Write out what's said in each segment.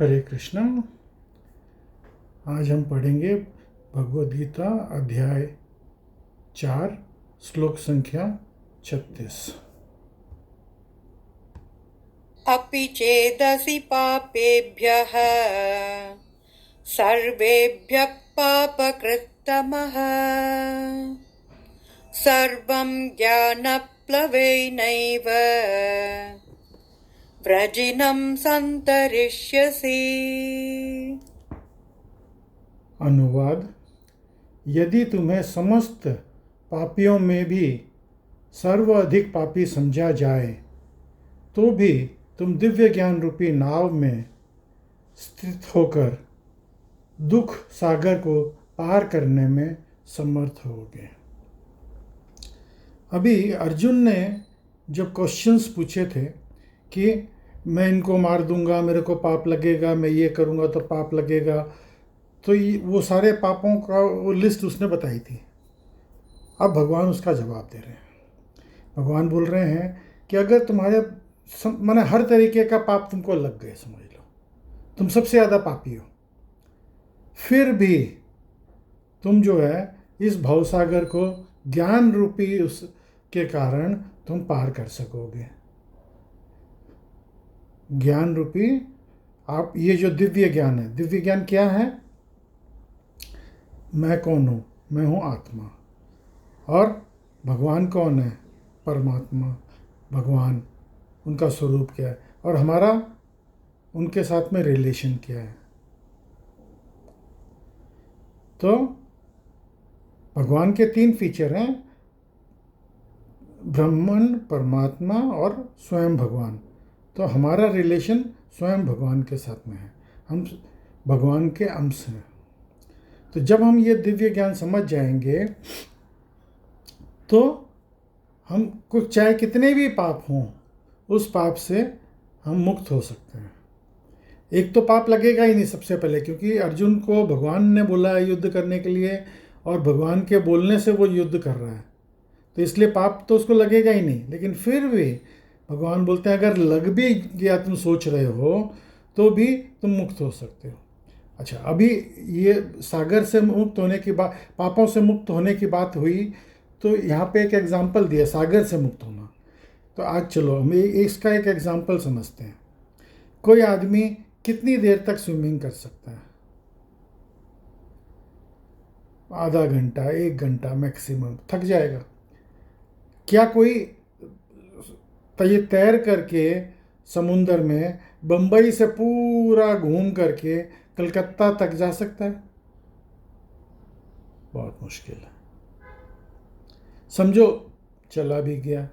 हरे कृष्णा। आज हम पढ़ेंगे भगवद गीता अध्याय 4 श्लोक संख्या 36। अपि चेदसि पापेभ्यः सर्वेभ्यः पापकृत्तमः सर्वं ज्ञानप्लवेनैव व्रजिनं संतरिष्यसि। अनुवाद: यदि तुम्हें समस्त पापियों में भी सर्वाधिक पापी समझा जाए तो भी तुम दिव्य ज्ञान रूपी नाव में स्थित होकर दुख सागर को पार करने में समर्थ होगे। अभी अर्जुन ने जब क्वेश्चंस पूछे थे कि मैं इनको मार दूंगा, मेरे को पाप लगेगा, मैं ये करूंगा तो पाप लगेगा, तो वो सारे पापों का वो लिस्ट उसने बताई थी। अब भगवान उसका जवाब दे रहे हैं। भगवान बोल रहे हैं कि अगर तुम्हारे माने हर तरीके का पाप तुमको लग गए, समझ लो तुम सबसे ज़्यादा पापी हो, फिर भी तुम जो है इस भवसागर को ज्ञान रूपी उसके कारण तुम पार कर सकोगे। ज्ञान रूपी आप ये जो दिव्य ज्ञान है, दिव्य ज्ञान क्या है? मैं कौन हूँ? मैं हूँ आत्मा। और भगवान कौन है? परमात्मा, भगवान, उनका स्वरूप क्या है और हमारा उनके साथ में रिलेशन क्या है। तो भगवान के 3 फीचर हैं: ब्रह्मन, परमात्मा और स्वयं भगवान। तो हमारा रिलेशन स्वयं भगवान के साथ में है, हम भगवान के अंश हैं। तो जब हम ये दिव्य ज्ञान समझ जाएंगे तो हम कुछ चाहे कितने भी पाप हों, उस पाप से हम मुक्त हो सकते हैं। एक तो पाप लगेगा ही नहीं सबसे पहले, क्योंकि अर्जुन को भगवान ने बोला है युद्ध करने के लिए और भगवान के बोलने से वो युद्ध कर रहा है, तो इसलिए पाप तो उसको लगेगा ही नहीं। लेकिन फिर भी भगवान बोलते हैं अगर लग भी गया, तुम सोच रहे हो, तो भी तुम मुक्त हो सकते हो। अच्छा, अभी ये सागर से मुक्त होने की बात, पापों से मुक्त होने की बात हुई, तो यहाँ पे एक एग्जाम्पल दिया सागर से मुक्त होना। तो आज चलो हम इसका एक एग्जाम्पल समझते हैं। कोई आदमी कितनी देर तक स्विमिंग कर सकता है? आधा घंटा, 1 घंटा मैक्सिमम, थक जाएगा। क्या कोई ये तैर करके समुंदर में बंबई से पूरा घूम करके कलकत्ता तक जा सकता है? बहुत मुश्किल है। समझो चला भी गया,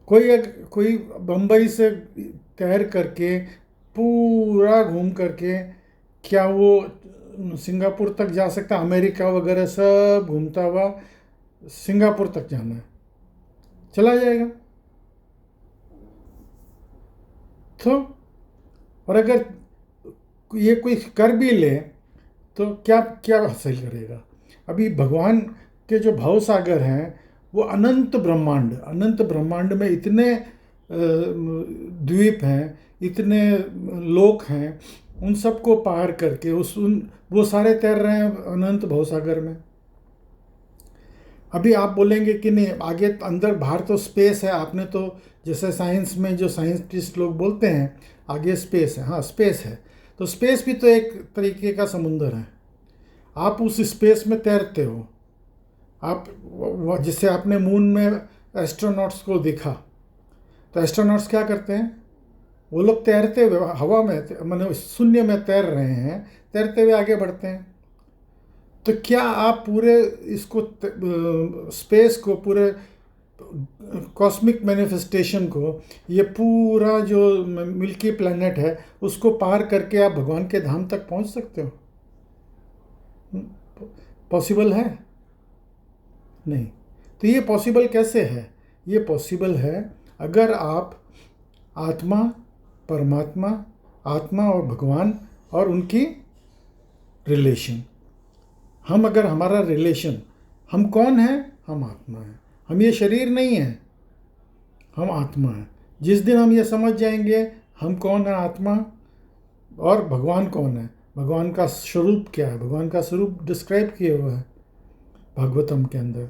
कोई बंबई से तैर करके पूरा घूम करके क्या वो सिंगापुर तक जा सकता? अमेरिका वगैरह सब घूमता हुआ सिंगापुर तक जाना है, चला जाएगा। तो और अगर ये कोई कर भी ले तो क्या क्या हासिल करेगा? अभी भगवान के जो भव सागर हैं वो अनंत ब्रह्मांड में इतने द्वीप हैं, इतने लोक हैं, उन सबको पार करके वो सारे तैर रहे हैं अनंत भवसागर में। अभी आप बोलेंगे कि नहीं, आगे अंदर बाहर तो स्पेस है। आपने तो जैसे साइंस में जो साइंटिस्ट लोग बोलते हैं आगे स्पेस है। हाँ, स्पेस है, तो स्पेस भी तो एक तरीके का समुंदर है। आप उस स्पेस में तैरते हो। आप जिससे आपने मून में एस्ट्रोनॉट्स को देखा, तो एस्ट्रोनॉट्स क्या करते हैं? वो लोग तैरते हुए हवा में, माने शून्य में तैर रहे हैं, तैरते हुए आगे बढ़ते हैं। तो क्या आप पूरे इसको स्पेस को, पूरे कॉस्मिक मैनिफेस्टेशन को, ये पूरा जो मिल्की प्लैनेट है, उसको पार करके आप भगवान के धाम तक पहुंच सकते हो? पॉसिबल है? नहीं। तो ये पॉसिबल कैसे है? ये पॉसिबल है अगर आप आत्मा, परमात्मा, आत्मा और भगवान और उनकी रिलेशन, हम अगर हमारा रिलेशन, हम कौन हैं? हम आत्मा हैं। हम ये शरीर नहीं है, हम आत्मा हैं। जिस दिन हम ये समझ जाएंगे हम कौन है, आत्मा, और भगवान कौन है, भगवान का स्वरूप क्या है। भगवान का स्वरूप डिस्क्राइब किए हुआ है भागवतम के अंदर।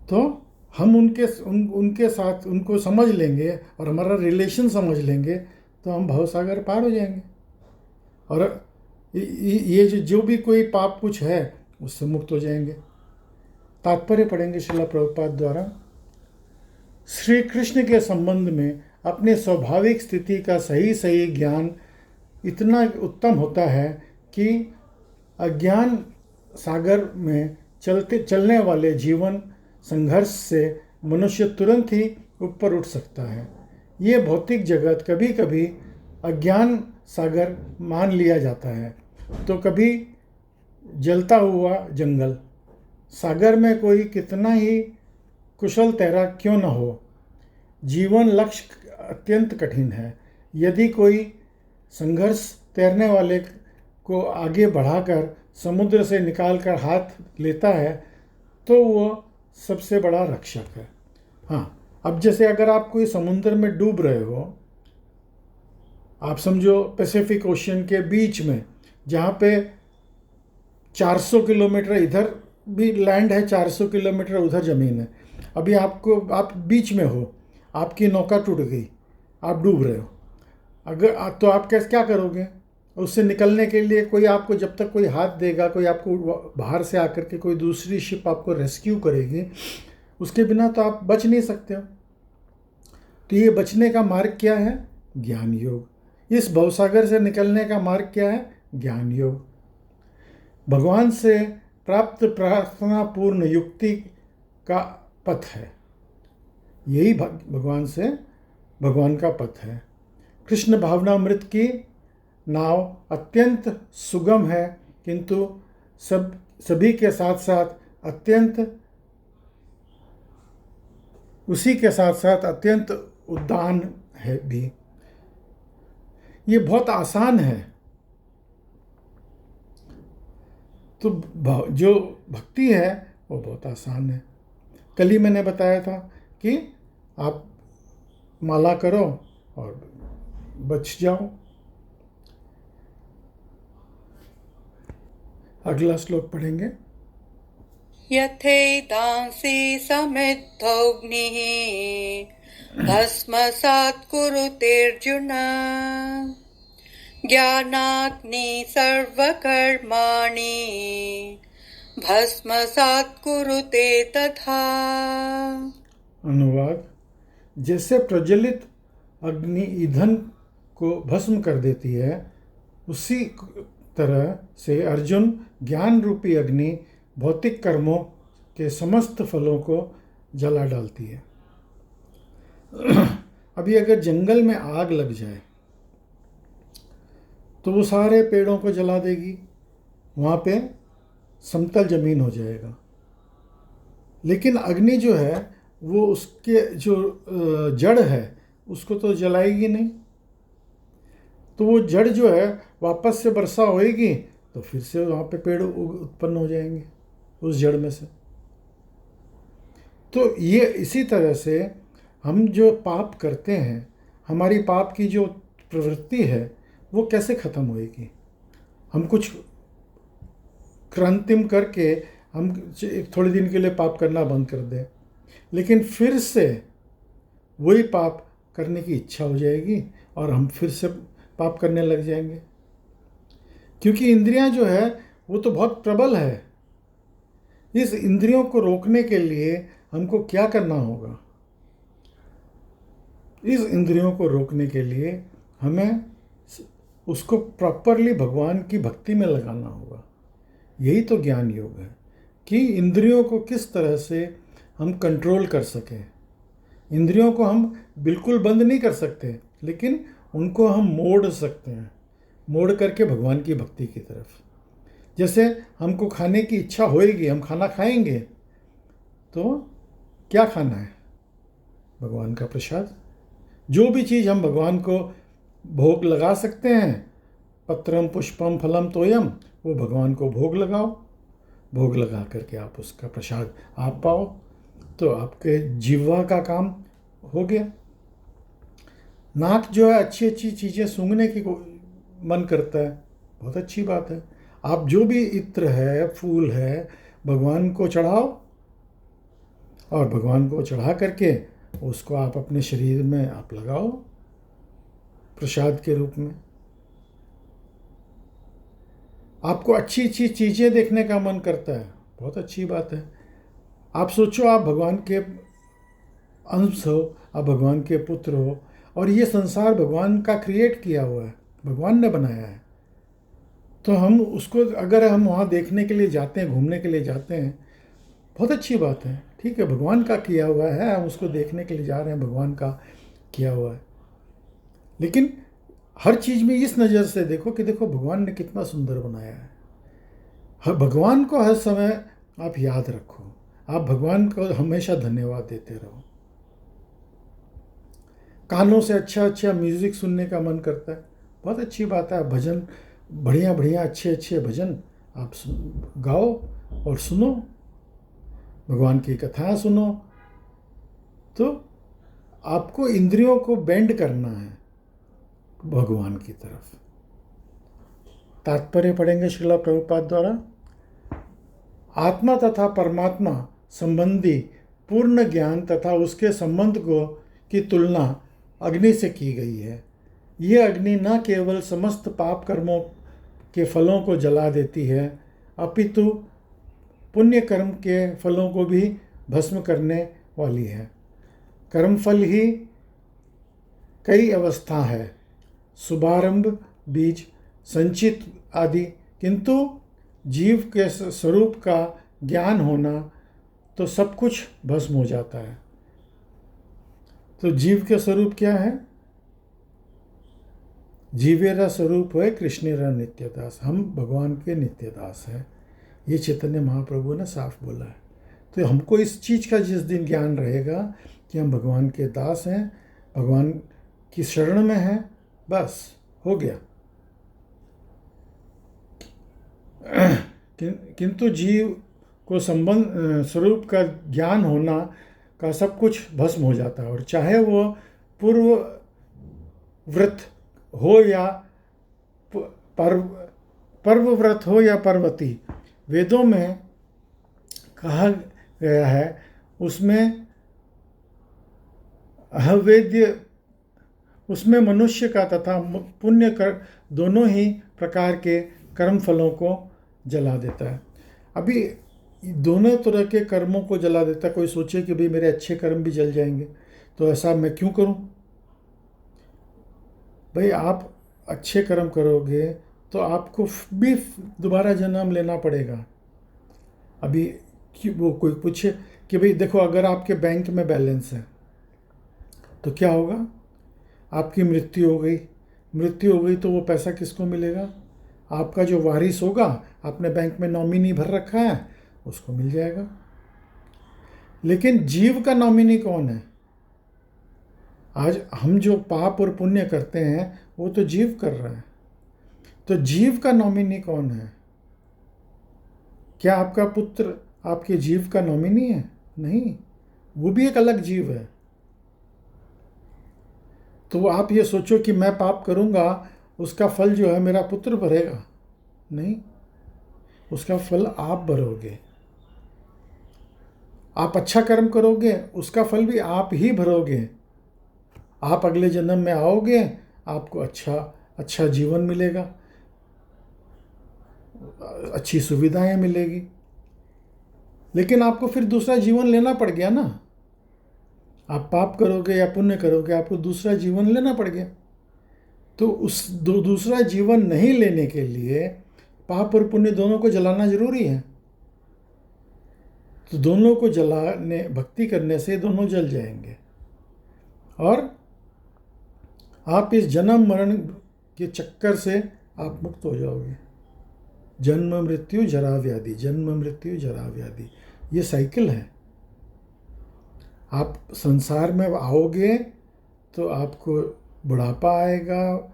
तो हम उनके साथ उनको समझ लेंगे और हमारा रिलेशन समझ लेंगे तो हम भवसागर पार हो जाएंगे। और ये जो भी कोई पाप कुछ है उससे मुक्त हो जाएंगे। तात्पर्य पढ़ेंगे श्रील प्रभुपाद द्वारा। श्री कृष्ण के संबंध में अपने स्वाभाविक स्थिति का सही सही ज्ञान इतना उत्तम होता है कि अज्ञान सागर में चलने वाले जीवन संघर्ष से मनुष्य तुरंत ही ऊपर उठ सकता है। ये भौतिक जगत कभी कभी अज्ञान सागर मान लिया जाता है, तो कभी जलता हुआ जंगल। सागर में कोई कितना ही कुशल तैराक क्यों न हो, जीवन लक्ष्य अत्यंत कठिन है। यदि कोई संघर्ष तैरने वाले को आगे बढ़ाकर समुद्र से निकालकर हाथ लेता है तो वो सबसे बड़ा रक्षक है। हाँ, अब जैसे अगर आप कोई समुद्र में डूब रहे हो, आप समझो पैसिफिक ओशियन के बीच में, जहाँ पे 400 किलोमीटर इधर भी लैंड है, 400 किलोमीटर उधर ज़मीन है। अभी आप बीच में हो, आपकी नौका टूट गई, आप डूब रहे हो, अगर तो आप क्या करोगे? उससे निकलने के लिए कोई आपको, जब तक कोई हाथ देगा, कोई आपको बाहर से आकर के कोई दूसरी शिप आपको रेस्क्यू करेगी, उसके बिना तो आप बच नहीं सकते हो। तो ये बचने का मार्ग क्या है? ज्ञान योग। इस भवसागर से निकलने का मार्ग क्या है? ज्ञान योग। भगवान से प्राप्त प्रार्थनापूर्ण युक्ति का पथ है, यही भगवान का पथ है। कृष्ण भावनामृत की नाव अत्यंत सुगम है, किंतु सभी के साथ साथ अत्यंत उद्दान है भी। ये बहुत आसान है। तो जो भक्ति है वो बहुत आसान है। कल ही मैंने बताया था कि आप माला करो और बच जाओ। अगला श्लोक पढ़ेंगे। यथैतांसि समिद्धोऽग्निः भस्मसात् कुरुतेऽर्जुन ज्ञानाग्नि सर्वकर्माणि भस्मसात् कुरुते तथा। अनुवाद: जैसे प्रज्वलित अग्नि ईंधन को भस्म कर देती है, उसी तरह से अर्जुन ज्ञान रूपी अग्नि भौतिक कर्मों के समस्त फलों को जला डालती है। अभी अगर जंगल में आग लग जाए तो वो सारे पेड़ों को जला देगी, वहाँ पे समतल जमीन हो जाएगा। लेकिन अग्नि जो है वो उसके जो जड़ है उसको तो जलाएगी नहीं। तो वो जड़ जो है वापस से वर्षा होएगी तो फिर से वहाँ पे पेड़ उत्पन्न हो जाएंगे उस जड़ में से। तो ये इसी तरह से हम जो पाप करते हैं, हमारी पाप की जो प्रवृत्ति है वो कैसे ख़त्म होएगी? हम कुछ कृत्रिम करके हम थोड़े दिन के लिए पाप करना बंद कर दें, लेकिन फिर से वही पाप करने की इच्छा हो जाएगी और हम फिर से पाप करने लग जाएंगे। क्योंकि इंद्रियां जो है वो तो बहुत प्रबल है। इस इंद्रियों को रोकने के लिए हमको क्या करना होगा? इस इंद्रियों को रोकने के लिए हमें उसको प्रॉपरली भगवान की भक्ति में लगाना होगा। यही तो ज्ञान योग है कि इंद्रियों को किस तरह से हम कंट्रोल कर सकें। इंद्रियों को हम बिल्कुल बंद नहीं कर सकते, लेकिन उनको हम मोड़ सकते हैं, मोड़ करके भगवान की भक्ति की तरफ। जैसे हमको खाने की इच्छा होएगी, हम खाना खाएंगे, तो क्या खाना है? भगवान का प्रसाद। जो भी चीज़ हम भगवान को भोग लगा सकते हैं, पत्रम पुष्पम फलम तोयम, वो भगवान को भोग लगाओ। भोग लगा करके आप उसका प्रसाद आप पाओ, तो आपके जीवा का काम हो गया। नाक जो है अच्छी अच्छी चीज़ें सूंघने की मन करता है, बहुत अच्छी बात है। आप जो भी इत्र है, फूल है, भगवान को चढ़ाओ और भगवान को चढ़ा करके उसको आप अपने शरीर में आप लगाओ प्रसाद के रूप में। आपको अच्छी अच्छी चीज़ें देखने का मन करता है, बहुत अच्छी बात है। आप सोचो आप भगवान के अंश हो, आप भगवान के पुत्र हो और ये संसार भगवान का क्रिएट किया हुआ है, भगवान ने बनाया है। तो हम उसको अगर हम वहाँ देखने के लिए जाते हैं, घूमने के लिए जाते हैं, बहुत अच्छी बात है, ठीक है, भगवान का किया हुआ है, हम उसको देखने के लिए जा रहे हैं, भगवान का किया हुआ है। लेकिन हर चीज़ में इस नज़र से देखो कि देखो भगवान ने कितना सुंदर बनाया है। हर भगवान को हर समय आप याद रखो, आप भगवान को हमेशा धन्यवाद देते रहो। कानों से अच्छा अच्छा म्यूज़िक सुनने का मन करता है, बहुत अच्छी बात है। भजन बढ़िया बढ़िया अच्छे अच्छे भजन आप गाओ और सुनो, भगवान की कथाएं सुनो। तो आपको इंद्रियों को बेंड करना है भगवान की तरफ। तात्पर्य पढ़ेंगे श्रीला प्रभुपाद द्वारा। आत्मा तथा परमात्मा संबंधी पूर्ण ज्ञान तथा उसके संबंध को की तुलना अग्नि से की गई है। यह अग्नि न केवल समस्त पाप कर्मों के फलों को जला देती है, अपितु पुण्य कर्म के फलों को भी भस्म करने वाली है। कर्मफल ही कई अवस्था है, शुभारंभ, बीज, संचित आदि, किंतु जीव के स्वरूप का ज्ञान होना तो सब कुछ भस्म हो जाता है। तो जीव के स्वरूप क्या है? जीवेरा स्वरूप है कृष्णेरा नित्यदास, हम भगवान के नित्यदास हैं, ये चैतन्य महाप्रभु ने साफ बोला है। तो हमको इस चीज़ का जिस दिन ज्ञान रहेगा कि हम भगवान के दास हैं, भगवान की शरण में हैं, बस हो गया। किंतु जीव को संबंध स्वरूप का ज्ञान होना का सब कुछ भस्म हो जाता है, और चाहे वो पूर्व व्रत हो या पर्व व्रत हो या पर्वती, वेदों में कहा गया है उसमें अहवेद्य, उसमें मनुष्य का तथा पुण्य कर दोनों ही प्रकार के कर्म फलों को जला देता है। अभी दोनों तरह के कर्मों को जला देता है। कोई सोचे कि भाई मेरे अच्छे कर्म भी जल जाएंगे, तो ऐसा मैं क्यों करूं? भाई आप अच्छे कर्म करोगे तो आपको भी दोबारा जन्म लेना पड़ेगा। अभी वो कोई पूछे कि भाई देखो अगर आपके बैंक में बैलेंस है तो क्या होगा? आपकी मृत्यु हो गई तो वो पैसा किसको मिलेगा? आपका जो वारिस होगा, आपने बैंक में नॉमिनी भर रखा है, उसको मिल जाएगा। लेकिन जीव का नॉमिनी कौन है? आज हम जो पाप और पुण्य करते हैं वो तो जीव कर रहा है, तो जीव का नॉमिनी कौन है? क्या आपका पुत्र आपके जीव का नॉमिनी है? नहीं, वो भी एक अलग जीव है। तो आप ये सोचो कि मैं पाप करूंगा, उसका फल जो है मेरा पुत्र भरेगा? नहीं, उसका फल आप भरोगे। आप अच्छा कर्म करोगे, उसका फल भी आप ही भरोगे। आप अगले जन्म में आओगे, आपको अच्छा जीवन मिलेगा, अच्छी सुविधाएं मिलेगी। लेकिन आपको फिर दूसरा जीवन लेना पड़ गया ना। आप पाप करोगे या पुण्य करोगे, आपको दूसरा जीवन लेना पड़ गया। तो उस दूसरा जीवन नहीं लेने के लिए पाप और पुण्य दोनों को जलाना जरूरी है। तो दोनों को जलाने, भक्ति करने से दोनों जल जाएंगे और आप इस जन्म मरण के चक्कर से आप मुक्त हो जाओगे। जन्म मृत्यु जरा व्याधि, जन्म मृत्यु जरा व्याधि, ये साइकिल है। आप संसार में आओगे तो आपको बुढ़ापा आएगा,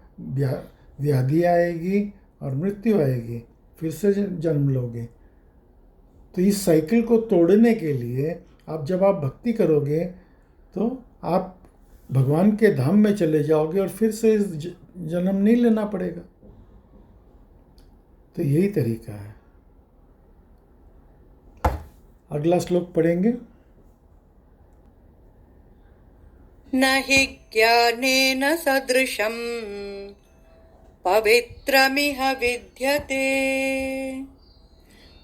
व्याधि आएगी और मृत्यु आएगी, फिर से जन्म लोगे। तो इस साइकिल को तोड़ने के लिए जब आप भक्ति करोगे तो आप भगवान के धाम में चले जाओगे और फिर से जन्म नहीं लेना पड़ेगा। तो यही तरीका है। अगला श्लोक पढ़ेंगे। न हि ज्ञानेन सदृशं पवित्रमिह विद्यते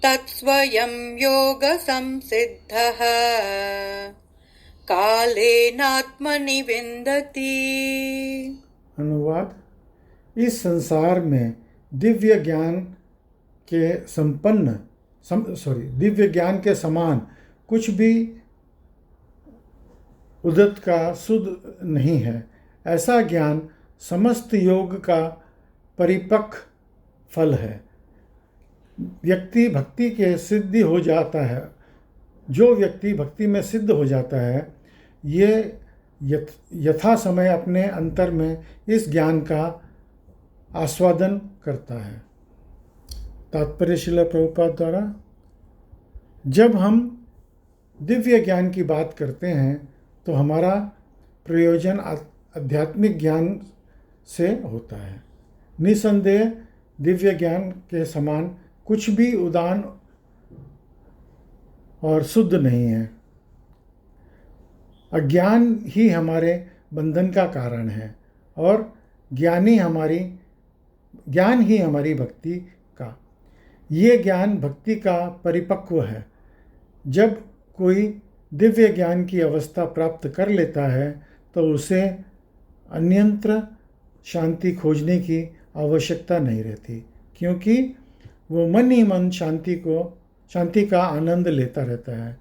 तत्स्वयं योगसंसिद्धः कालेनात्मनि विन्दति। अनुवाद। इस संसार में दिव्य ज्ञान के समान कुछ भी उदत का शुद्ध नहीं है। ऐसा ज्ञान समस्त योग का परिपक्व फल है। व्यक्ति भक्ति के सिद्धि हो जाता है। जो व्यक्ति भक्ति में सिद्ध हो जाता है, ये यथा समय अपने अंतर में इस ज्ञान का आस्वादन करता है। तात्पर्य श्रील प्रभुपाद द्वारा। जब हम दिव्य ज्ञान की बात करते हैं तो हमारा प्रयोजन आध्यात्मिक ज्ञान से होता है। निसंदेह दिव्य ज्ञान के समान कुछ भी उदान और शुद्ध नहीं है। अज्ञान ही हमारे बंधन का कारण है और ज्ञान ही हमारी भक्ति का। ये ज्ञान भक्ति का परिपक्व है। जब कोई दिव्य ज्ञान की अवस्था प्राप्त कर लेता है तो उसे अन्यत्र शांति खोजने की आवश्यकता नहीं रहती, क्योंकि वो मन ही मन शांति का आनंद लेता रहता है।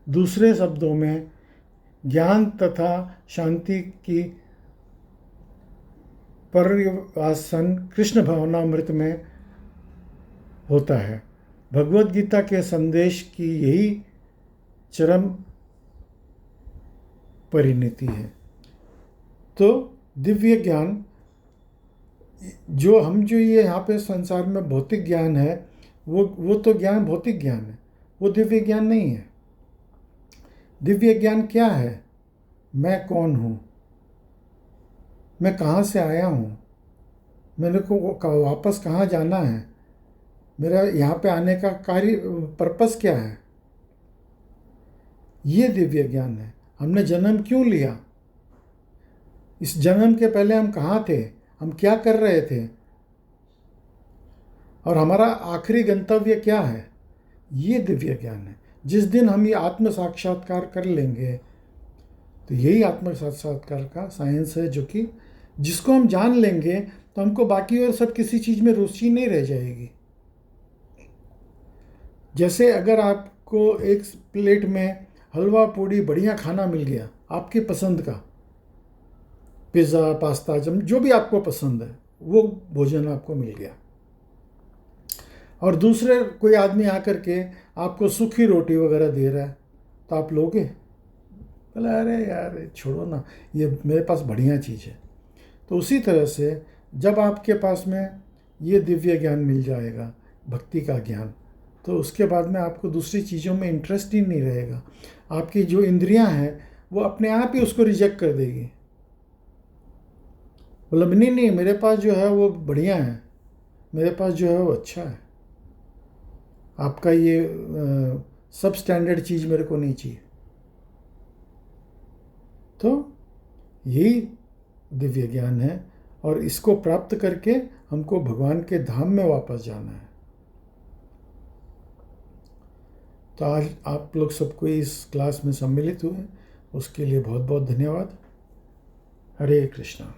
दूसरे शब्दों में ज्ञान तथा शांति की पर्यवसान कृष्ण भावनामृत में होता है। भगवद गीता के संदेश की यही चरम परिणति है। तो दिव्य ज्ञान जो ये यहाँ पे संसार में भौतिक ज्ञान है, वो तो ज्ञान भौतिक ज्ञान है, वो दिव्य ज्ञान नहीं है। दिव्य ज्ञान क्या है? मैं कौन हूँ, मैं कहाँ से आया हूँ, मेरे को वापस कहाँ जाना है, मेरा यहाँ पे आने का पर्पस क्या है, ये दिव्य ज्ञान है। हमने जन्म क्यों लिया, इस जन्म के पहले हम कहाँ थे, हम क्या कर रहे थे, और हमारा आखिरी गंतव्य क्या है, ये दिव्य ज्ञान है। जिस दिन हम ये आत्म साक्षात्कार कर लेंगे, तो यही आत्म साक्षात्कार का साइंस है, जो कि जिसको हम जान लेंगे तो हमको बाकी और सब किसी चीज़ में रुचि नहीं रह जाएगी। जैसे अगर आपको एक प्लेट में हलवा पूड़ी बढ़िया खाना मिल गया, आपकी पसंद का, पिज़्ज़ा पास्ता जो भी आपको पसंद है वो भोजन आपको मिल गया, और दूसरे कोई आदमी आकर के आपको सूखी रोटी वगैरह दे रहा है, तो आप लोगे? बोले अरे यार छोड़ो ना, ये मेरे पास बढ़िया चीज़ है। तो उसी तरह से जब आपके पास में ये दिव्य ज्ञान मिल जाएगा, भक्ति का ज्ञान, तो उसके बाद में आपको दूसरी चीज़ों में इंटरेस्ट ही नहीं रहेगा। आपकी जो इंद्रियां हैं वो अपने आप ही उसको रिजेक्ट कर देगी। मतलब नहीं, मेरे पास जो है वो बढ़िया है, मेरे पास जो है वो अच्छा है, आपका ये सब स्टैंडर्ड चीज़ मेरे को नहीं चाहिए। तो यही दिव्य ज्ञान है, और इसको प्राप्त करके हमको भगवान के धाम में वापस जाना है। तो आज आप लोग सबको इस क्लास में सम्मिलित हुए, उसके लिए बहुत बहुत धन्यवाद। हरे कृष्णा।